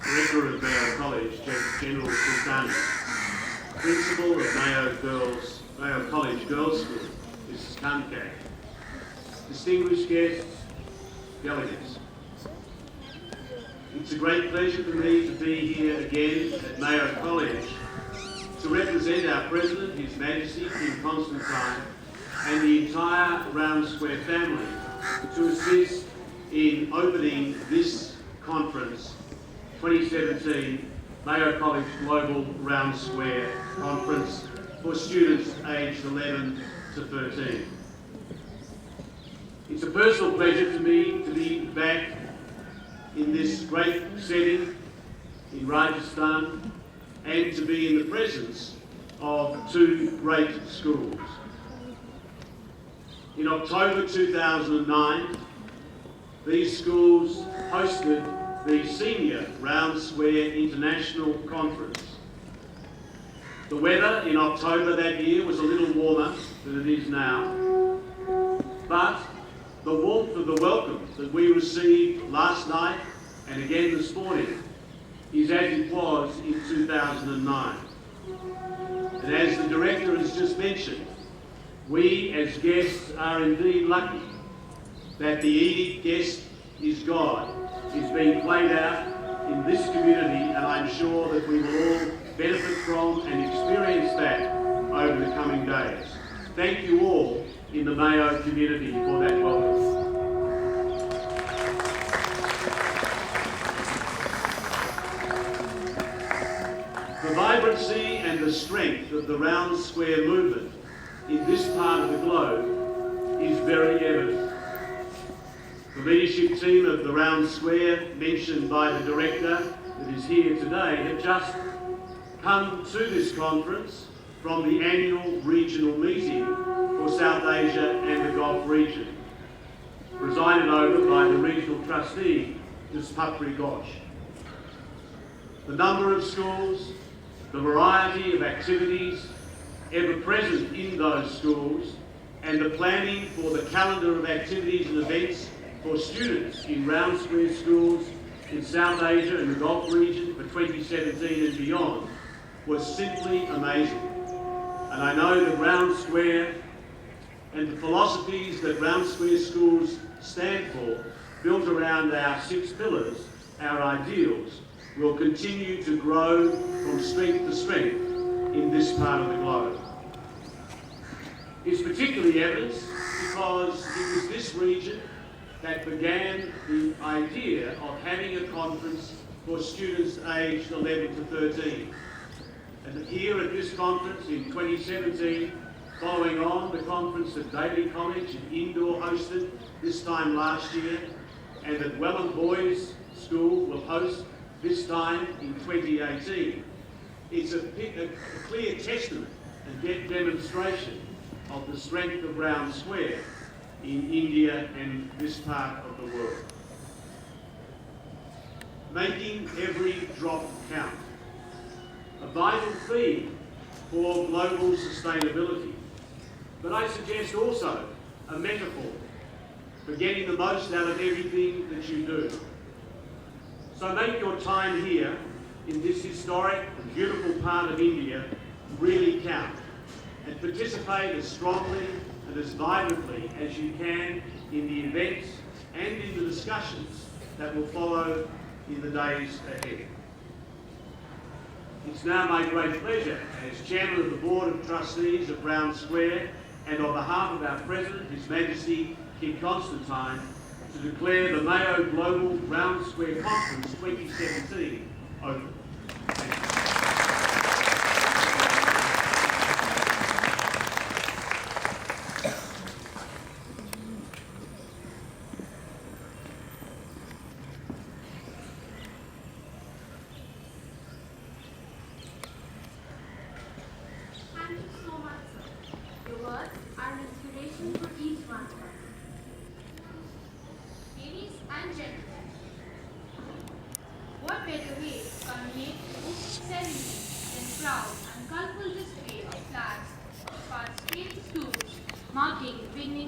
Director of Mayo College, General Sultani, Principal of Mayo College Girls' School, Mrs. Kankak, distinguished guests, delegates. It's a great pleasure for me to be here again at Mayo College to represent our President, His Majesty King Constantine, and the entire Round Square family to assist in opening this conference, 2017 Mayo College Global Round Square Conference for students aged 11 to 13. It's a personal pleasure for me to be back in this great setting in Rajasthan and to be in the presence of two great schools. In October 2009, these schools hosted the Senior Round Square International Conference. The weather in October that year was a little warmer than it is now, but the warmth of the welcome that we received last night and again this morning is as it was in 2009. And as the Director has just mentioned, we as guests are indeed lucky that the edict "Guest is God" is being played out in this community, and I'm sure that we will all benefit from and experience that over the coming days. Thank you all in the Mayo community for that welcome. The vibrancy and the strength of the Round Square movement in this part of the globe is very evident. The leadership team of the Round Square, mentioned by the Director that is here today, have just come to this conference from the annual regional meeting for South Asia and the Gulf region, presided over by the regional trustee, Ms. Papri Ghosh. The number of schools, the variety of activities ever present in those schools, and the planning for the calendar of activities and events for students in Round Square schools in South Asia and the Gulf region for 2017 and beyond was simply amazing. And I know that Round Square and the philosophies that Round Square schools stand for, built around our 6 pillars, our ideals, will continue to grow from strength to strength in this part of the globe. It's particularly evident because it was this region that began the idea of having a conference for students aged 11 to 13. And here at this conference in 2017, following on the conference at Daly College in Indore hosted this time last year, and that Welland Boys School will host this time in 2018, it's a clear testament and demonstration of the strength of Round Square in India and this part of the world. Making every drop count, a vital theme for global sustainability, but I suggest also a metaphor for getting the most out of everything that you do. So make your time here in this historic and beautiful part of India really count, and participate as strongly and as vibrantly as you can in the events and in the discussions that will follow in the days ahead. It's now my great pleasure as Chairman of the Board of Trustees of Round Square and on behalf of our President, His Majesty King Constantine, to declare the Mayo Global Round Square Conference 2017 open. Thank you. Thank you so much, sir. Your words are an inspiration for each one of us. Ladies and gentlemen, what better way to culminate this ceremony than proud